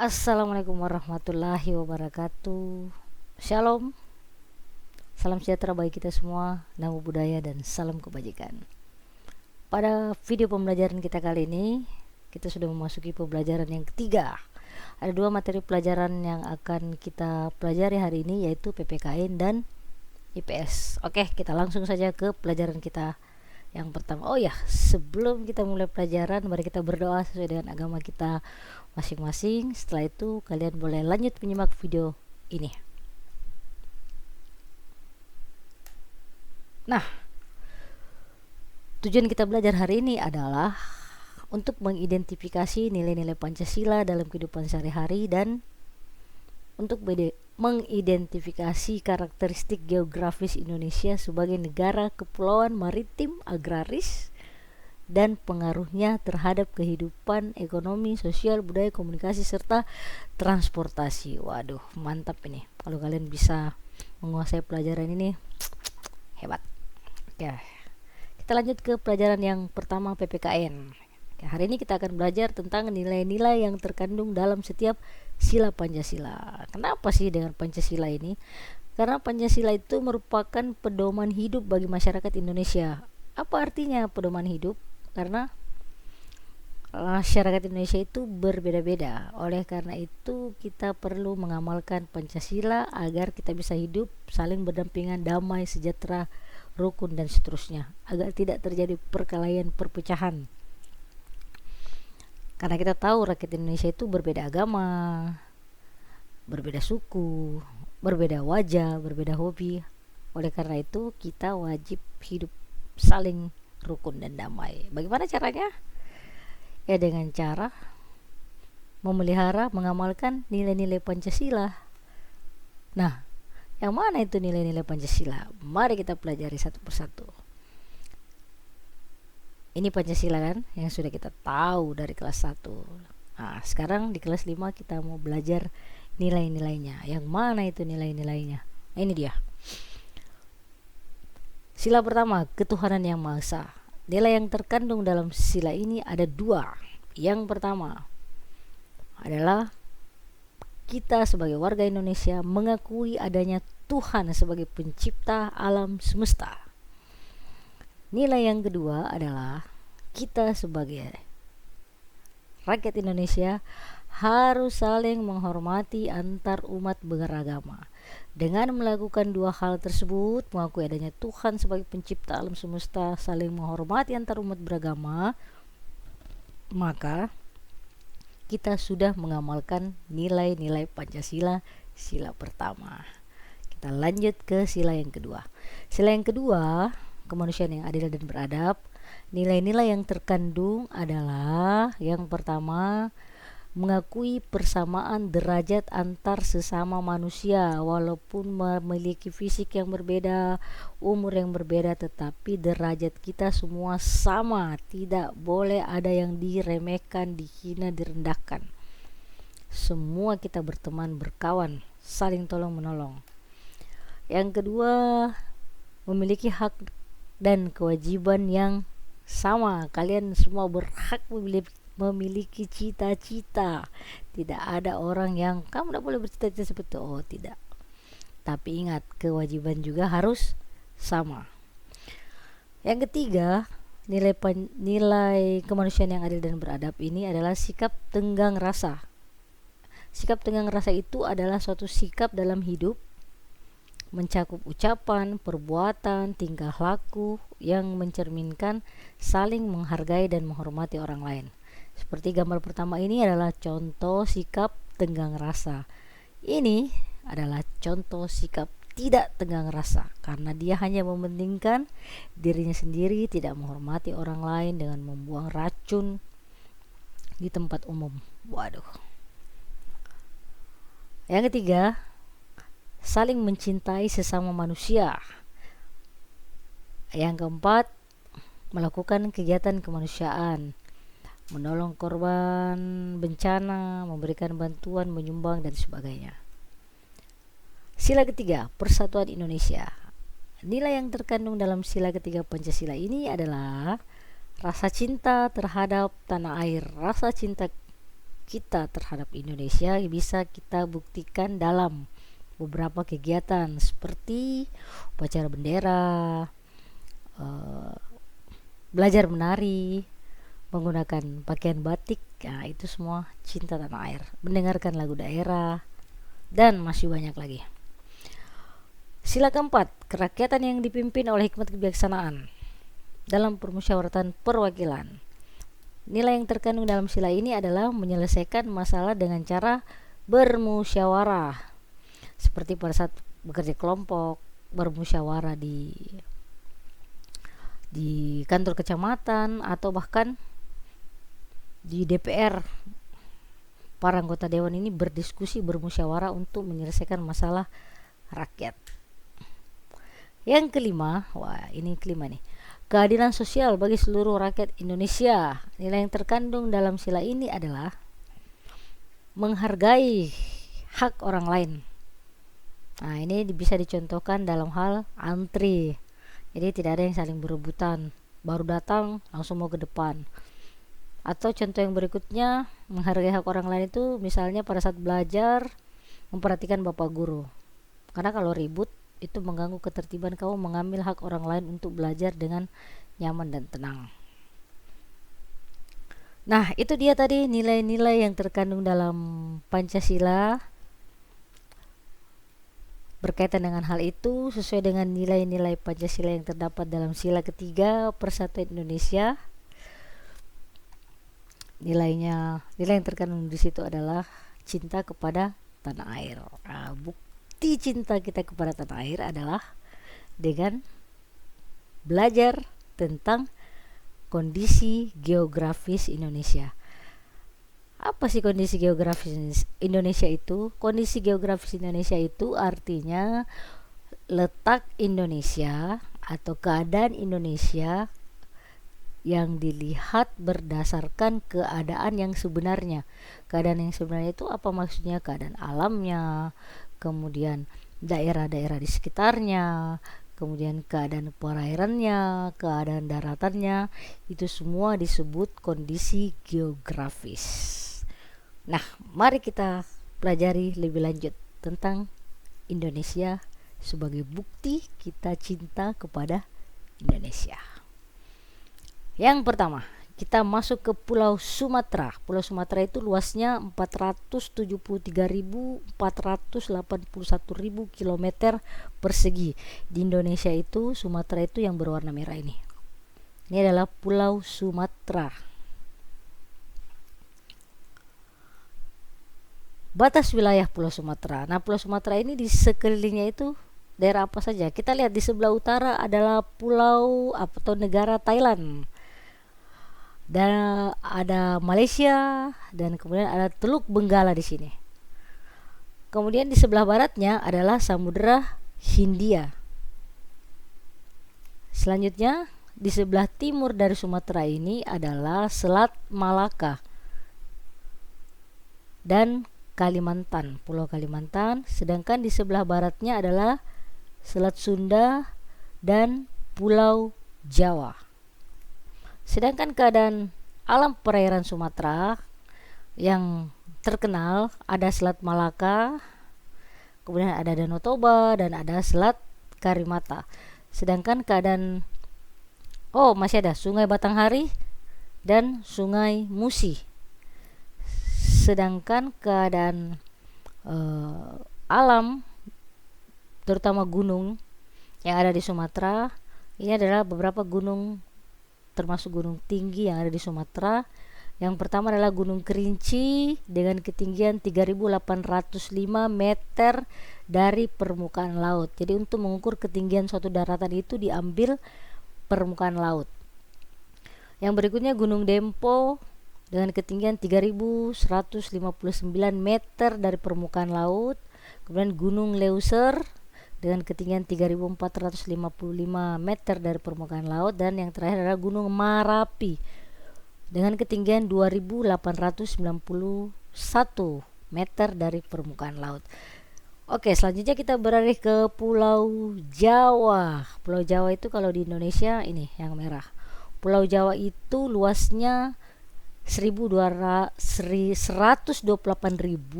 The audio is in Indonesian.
Assalamualaikum warahmatullahi wabarakatuh. Shalom, salam sejahtera bagi kita semua, namo buddhaya dan salam kebajikan. Pada video pembelajaran kita kali ini, kita sudah memasuki pembelajaran yang ketiga. Ada dua materi pelajaran yang akan kita pelajari hari ini, yaitu PPKN dan IPS. Oke, kita langsung saja ke pelajaran kita yang pertama. Oh ya, sebelum kita mulai pelajaran, mari kita berdoa sesuai dengan agama kita masing-masing. Setelah itu kalian boleh lanjut menyimak video ini. Nah, tujuan kita belajar hari ini adalah untuk mengidentifikasi nilai-nilai Pancasila dalam kehidupan sehari-hari dan untuk mengidentifikasi karakteristik geografis Indonesia sebagai negara kepulauan maritim agraris dan pengaruhnya terhadap kehidupan ekonomi, sosial, budaya, komunikasi, serta transportasi. Waduh, mantap ini. Kalau kalian bisa menguasai pelajaran ini, hebat. Oke, kita lanjut ke pelajaran yang pertama, PPKN. Oke, hari ini kita akan belajar tentang nilai-nilai yang terkandung dalam setiap sila Pancasila. Kenapa sih dengan Pancasila ini? Karena Pancasila itu merupakan pedoman hidup bagi masyarakat Indonesia. Apa artinya pedoman hidup? Karena masyarakat Indonesia itu berbeda-beda. Oleh karena itu kita perlu mengamalkan Pancasila agar kita bisa hidup saling berdampingan, damai, sejahtera, rukun dan seterusnya, agar tidak terjadi perkelahian, perpecahan. Karena kita tahu rakyat Indonesia itu berbeda agama, berbeda suku, berbeda wajah, berbeda hobi. Oleh karena itu kita wajib hidup saling rukun dan damai. Bagaimana caranya? Ya dengan cara memelihara, mengamalkan nilai-nilai Pancasila. Nah, yang mana itu nilai-nilai Pancasila? Mari kita pelajari satu persatu. Ini Pancasila kan yang sudah kita tahu dari kelas 1. Nah, sekarang di kelas 5 kita mau belajar nilai-nilainya. Yang mana itu nilai-nilainya? Nah, ini dia. Sila pertama, ketuhanan yang Maha Esa. Nilai yang terkandung dalam sila ini ada 2. Yang pertama adalah kita sebagai warga Indonesia mengakui adanya Tuhan sebagai pencipta alam semesta. Nilai yang kedua adalah kita sebagai rakyat Indonesia harus saling menghormati antar umat beragama. Dengan melakukan 2 hal tersebut, mengakui adanya Tuhan sebagai pencipta alam semesta, saling menghormati antar umat beragama, maka kita sudah mengamalkan nilai-nilai Pancasila sila pertama. Kita lanjut ke sila yang kedua. Sila yang kedua, kemanusiaan yang adil dan beradab. Nilai-nilai yang terkandung adalah yang pertama, mengakui persamaan derajat antar sesama manusia walaupun memiliki fisik yang berbeda, umur yang berbeda, tetapi derajat kita semua sama. Tidak boleh ada yang diremehkan, dihina, direndahkan. Semua kita berteman, berkawan, saling tolong menolong. Yang kedua, memiliki hak dan kewajiban yang sama. Kalian semua berhak memiliki cita-cita. Tidak ada orang yang kamu tidak boleh bercita-cita seperti itu. Oh, tidak. Tapi ingat, kewajiban juga harus sama. Yang ketiga, nilai kemanusiaan yang adil dan beradab ini adalah sikap tenggang rasa. Sikap tenggang rasa itu adalah suatu sikap dalam hidup, mencakup ucapan, perbuatan, tingkah laku yang mencerminkan saling menghargai dan menghormati orang lain. Seperti gambar pertama ini adalah contoh sikap tenggang rasa. Ini adalah contoh sikap tidak tenggang rasa, karena dia hanya mementingkan dirinya sendiri, tidak menghormati orang lain dengan membuang racun di tempat umum. Waduh. Yang ketiga, saling mencintai sesama manusia. Yang keempat, melakukan kegiatan kemanusiaan, menolong korban bencana, memberikan bantuan, menyumbang, dan sebagainya. Sila ketiga, persatuan Indonesia. Nilai yang terkandung dalam sila ketiga Pancasila ini adalah rasa cinta terhadap tanah air, rasa cinta kita terhadap Indonesia bisa kita buktikan dalam beberapa kegiatan seperti upacara bendera, belajar menari, menggunakan pakaian batik. Nah, itu semua cinta tanah air. Mendengarkan lagu daerah dan masih banyak lagi. Sila keempat, kerakyatan yang dipimpin oleh hikmat kebijaksanaan dalam permusyawaratan perwakilan. Nilai yang terkandung dalam sila ini adalah menyelesaikan masalah dengan cara bermusyawarah, seperti pada saat bekerja kelompok, bermusyawarah di kantor kecamatan atau bahkan di DPR. Para anggota dewan ini berdiskusi, bermusyawarah untuk menyelesaikan masalah rakyat. Yang kelima, ini kelima nih. Keadilan sosial bagi seluruh rakyat Indonesia. Nilai yang terkandung dalam sila ini adalah menghargai hak orang lain. Nah, ini bisa dicontohkan dalam hal antri. Jadi tidak ada yang saling berebutan, baru datang langsung mau ke depan. Atau contoh yang berikutnya, menghargai hak orang lain itu misalnya pada saat belajar memperhatikan bapak guru. Karena kalau ribut itu mengganggu ketertiban, kamu mengambil hak orang lain untuk belajar dengan nyaman dan tenang. Nah, itu dia tadi nilai-nilai yang terkandung dalam Pancasila. Berkaitan dengan hal itu, sesuai dengan nilai-nilai Pancasila yang terdapat dalam sila ketiga Persatuan Indonesia, nilai yang terkandung di situ adalah cinta kepada tanah air. Bukti cinta kita kepada tanah air adalah dengan belajar tentang kondisi geografis Indonesia. Apa sih kondisi geografis Indonesia itu? Kondisi geografis Indonesia itu artinya letak Indonesia atau keadaan Indonesia yang dilihat berdasarkan keadaan yang sebenarnya. Keadaan yang sebenarnya itu apa maksudnya? Keadaan alamnya, kemudian daerah-daerah di sekitarnya, kemudian keadaan perairannya, keadaan daratannya, itu semua disebut kondisi geografis. Nah, mari kita pelajari lebih lanjut tentang Indonesia sebagai bukti kita cinta kepada Indonesia. Yang pertama, kita masuk ke Pulau Sumatera. Pulau Sumatera itu luasnya 473.481.000 km persegi. Di Indonesia itu Sumatera itu yang berwarna merah ini. Ini adalah Pulau Sumatera. Batas wilayah Pulau Sumatera. Nah, Pulau Sumatera ini di sekelilingnya itu daerah apa saja? Kita lihat di sebelah utara adalah pulau atau negara Thailand. Dan ada Malaysia dan kemudian ada Teluk Benggala di sini. Kemudian di sebelah baratnya adalah Samudra Hindia. Selanjutnya di sebelah timur dari Sumatera ini adalah Selat Malaka dan Kalimantan, Pulau Kalimantan. Sedangkan di sebelah baratnya adalah Selat Sunda dan Pulau Jawa. Sedangkan keadaan alam perairan Sumatera yang terkenal ada Selat Malaka, kemudian ada Danau Toba dan ada Selat Karimata. Sedangkan keadaan masih ada Sungai Batanghari dan Sungai Musi. Sedangkan keadaan alam terutama gunung yang ada di Sumatera, ini adalah beberapa gunung termasuk gunung tinggi yang ada di Sumatera. Yang pertama adalah Gunung Kerinci dengan ketinggian 3.805 meter dari permukaan laut. Jadi untuk mengukur ketinggian suatu daratan itu diambil permukaan laut. Yang berikutnya Gunung Dempo dengan ketinggian 3.159 meter dari permukaan laut. Kemudian Gunung Leuser dengan ketinggian 3.455 meter dari permukaan laut. Dan yang terakhir adalah Gunung Marapi dengan ketinggian 2.891 meter dari permukaan laut. Oke, selanjutnya kita beralih ke Pulau Jawa. Pulau Jawa itu kalau di Indonesia ini yang merah. Pulau Jawa itu luasnya 128.000